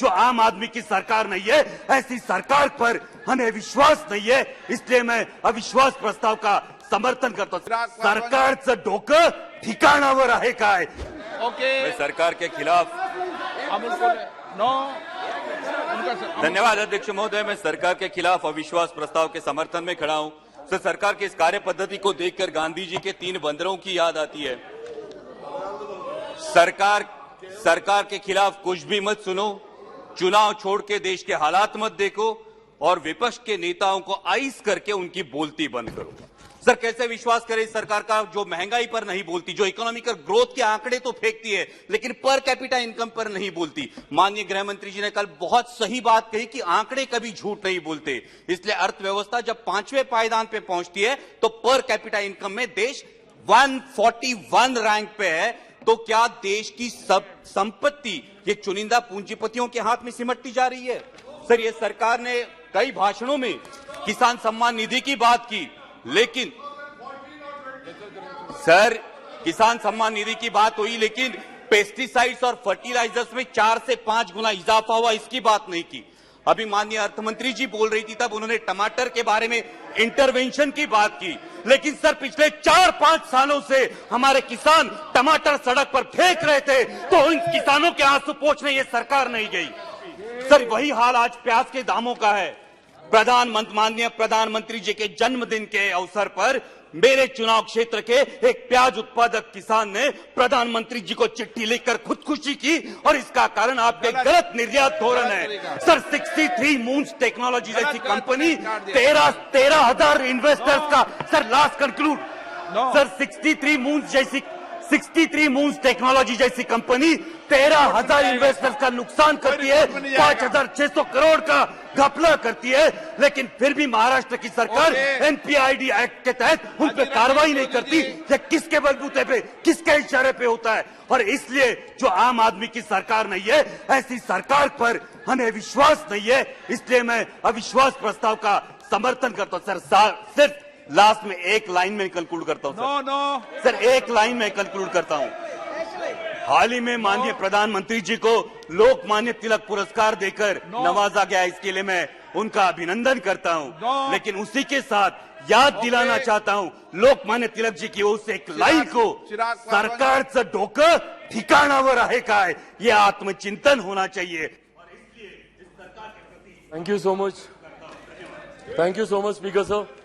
जो आम आदमी की सरकार नहीं है, ऐसी सरकार पर हमें विश्वास नहीं है, इसलिए मैं अविश्वास प्रस्ताव का समर्थन करतो. सरकारचं डोकं ठिकाणावर आहे काय? ओके. मैं सरकार के खिलाफ अमोल कोल्हे नो. धन्यवाद अध्यक्ष महोदय. मैं सरकार के खिलाफ अविश्वास प्रस्ताव के समर्थन में खड़ा हूं. सर, सरकार की इस कार्य पद्धति को देखकर गांधी जी के 3 बंदरों की याद आती है. सरकार के खिलाफ कुछ भी मत सुनो, चुनाव छोड़ के देश के हालात मत देखो और विपक्ष के नेताओं को आइस करके उनकी बोलती बंद करो. सर, कैसे विश्वास करें इस सरकार का जो महंगाई पर नहीं बोलती, जो इकोनॉमिकल ग्रोथ के आंकड़े तो फेंकती है लेकिन पर कैपिटा इनकम पर नहीं बोलती. माननीय गृह मंत्री जी ने कल बहुत सही बात कही कि आंकड़े कभी झूठ नहीं बोलते. इसलिए अर्थव्यवस्था जब 5वें पायदान पे पहुंचती है तो पर कैपिटा इनकम में देश 141 रैंक पे है. तो क्या देश की सब संपत्ति ये चुनिंदा पूंजीपतियों के हाथ में सिमटती जा रही है? सर, ये सरकार ने कई भाषणों में किसान सम्मान निधि की बात की, लेकिन सर किसान सम्मान निधि की बात हुई लेकिन पेस्टिसाइड्स और फर्टिलाइजर्स में 4 से 5 गुना इजाफा हुआ, इसकी बात नहीं की. अभी माननीय अर्थमंत्री जी बोल रही थी तब उन्होंने टमाटर के बारे में इंटरवेंशन की बात की, लेकिन सर पिछले 4-5 सालों से हमारे किसान टमाटर सड़क पर फेंक रहे थे तो इन किसानों के आंसू पोंछने ये सरकार नहीं गई. सर, वही हाल आज प्याज के दामों का है. माननीय प्रधानमंत्री जी के जन्मदिन के अवसर पर मेरे चुनाव क्षेत्र के एक प्याज उत्पादक किसान ने प्रधानमंत्री जी को चिट्ठी लिखकर खुदकुशी की और इसका कारण आपके गलत निर्यात धोरण है. सर, 63 मून्स टेक्नोलॉजी जैसी कंपनी 13,000 इन्वेस्टर्स का, sir last conclude, sir 63 moons technology जैसी कंपनी 13,000 इन्वेस्टर्स का नुकसान करती है, 5,600 करोड़ का घपला करती है, लेकिन फिर भी महाराष्ट्र की सरकार एनपीआईडी एक्ट के तहत उन पर कार्रवाई नहीं करती. ये किसके बलबूते पे, किसके इशारे पे होता है? और इसलिए जो आम आदमी की सरकार नहीं है, ऐसी सरकार पर हमें विश्वास नहीं है, इसलिए मैं अविश्वास प्रस्ताव का समर्थन करता हूं. सर, सिर्फ लास्ट में एक लाइन में कंक्लूड करता हूं. सर, एक लाइन में कंक्लूड करता हूं. हाल ही में माननीय प्रधानमंत्री जी को लोकमान्य तिलक पुरस्कार देकर नवाजा गया, इसके लिए मैं उनका अभिनंदन करता हूं. लेकिन उसी के साथ याद दिलाना चाहता हूं लोकमान्य तिलक जी की ओर से एक लाइन को, सरकारचं डोकं ठिकाणावर आहे काय, ये आत्मचिंतन होना चाहिए. Thank you so much speaker sir.